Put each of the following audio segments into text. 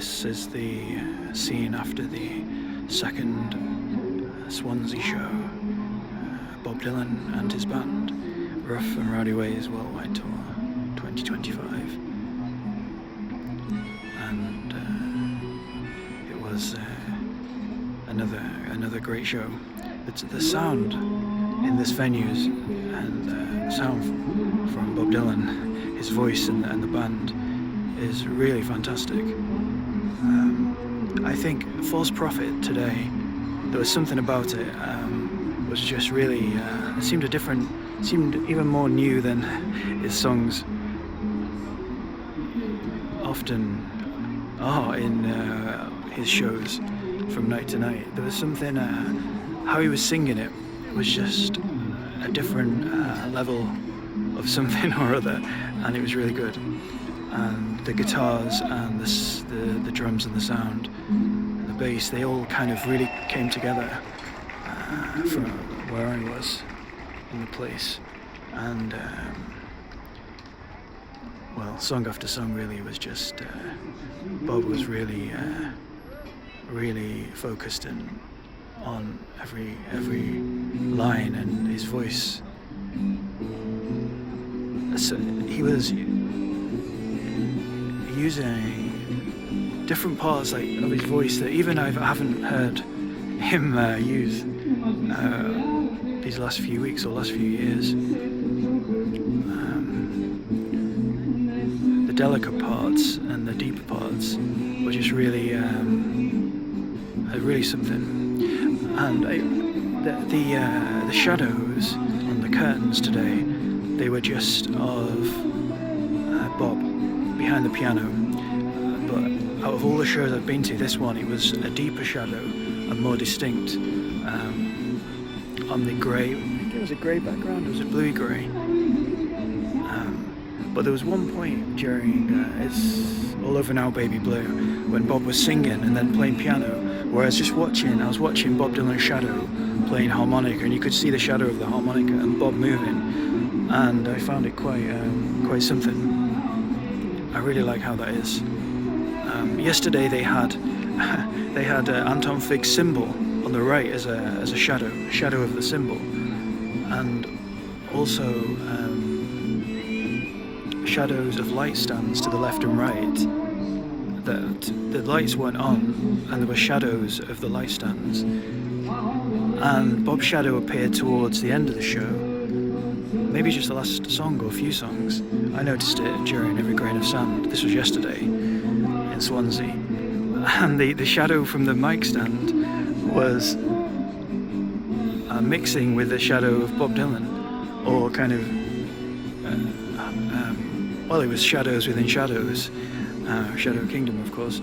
This is the scene after the second Swansea show. Bob Dylan and his band, Rough and Rowdy Ways Worldwide Tour 2025. And it was another great show. The sound in this venue and the sound from Bob Dylan, his voice and the band is really fantastic. I think False Prophet today, there was something about it, was just really, it seemed even more new than his songs often are in his shows from night to night. There was something, how he was singing it was just a different level of something or other, and it was really good. And the guitars and the drums and the sound and the bass, they all kind of really came together from where I was in the place. And well, song after song really was just Bob was really focused on every line, and his voice, so he was using different parts of his voice that even I haven't heard him use these last few weeks or last few years. The delicate parts and the deeper parts were just really something. And the shadows on the curtains today, they were just of Bob behind the piano, but out of all the shows I've been to, this one, it was a deeper shadow and more distinct on the grey. I think it was a grey background, it was a bluey grey. But there was one point during It's All Over Now Baby Blue when Bob was singing and then playing piano, where I was watching Bob Dylan's shadow playing harmonica, and you could see the shadow of the harmonica and Bob moving, and I found it quite something. I really like how that is. Yesterday they had Anton Fig's symbol on the right as a shadow of the symbol, and also shadows of light stands to the left and right. That the lights weren't on, and there were shadows of the light stands. And Bob's shadow appeared towards the end of the show. Maybe just the last song or a few songs. I noticed it during Every Grain of Sand. This was yesterday in Swansea. And the shadow from the mic stand was mixing with the shadow of Bob Dylan, or kind of, well, it was shadows within shadows, Shadow Kingdom, of course.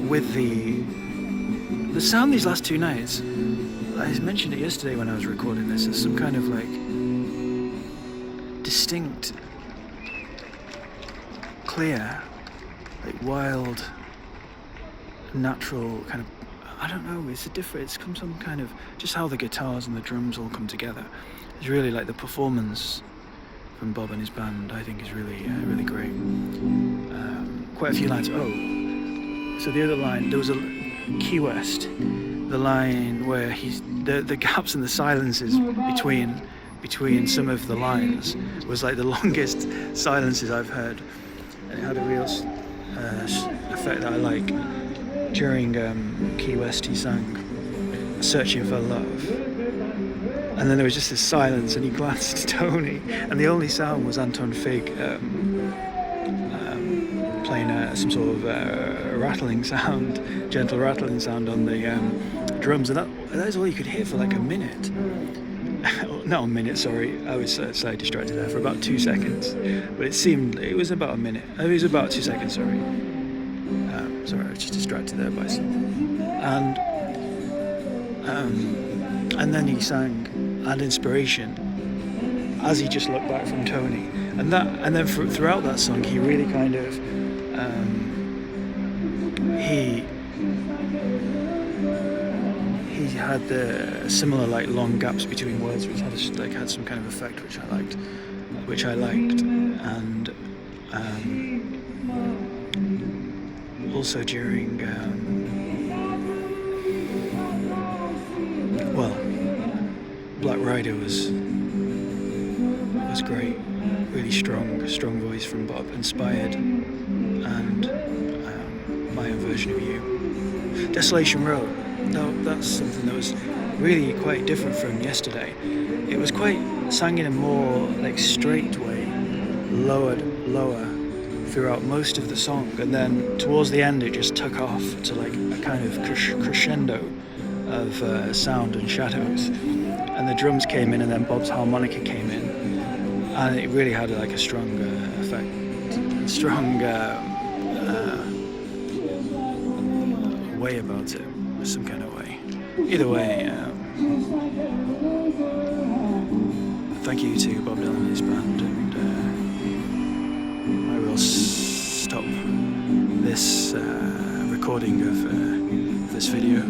With the sound these last two nights, I mentioned it yesterday when I was recording this, there's some kind of like distinct, clear, like wild, natural kind of, I don't know, it's some kind of, just how the guitars and the drums all come together. It's really like the performance from Bob and his band, I think, is really great. Quite a few lines. Oh, so the other line, there was a Key West, the line where the gaps and the silences between some of the lines was like the longest silences I've heard, and it had a real effect that I like. During Key West, he sang Searching for Love, and then there was just this silence, and he glanced at Tony, and the only sound was Anton Fig playing some sort of rattling sound, gentle rattling sound on the drums, and that is all you could hear for like a minute. Not a minute, sorry, I was slightly distracted there for about 2 seconds, but it was about a minute. It was about 2 seconds, sorry. Sorry, I was just distracted there by something. And then he sang And Inspiration as he just looked back from Tony, and then throughout that song he really kind of he had the similar like long gaps between words, which had some kind of effect which I liked, and also during, well, Black Rider was great, really strong voice from Bob, inspired, and my own version of You. Desolation Road, that's something that was really quite different from yesterday. It was quite sang in a more like straight way, lower throughout most of the song, and then towards the end it just took off to like a kind of crescendo of sound and shadows, and the drums came in and then Bob's harmonica came in, and it really had like a strong effect, strong way about it, some kind of way. Either way, thank you to Bob Dylan and his band, and I will stop this recording of this video.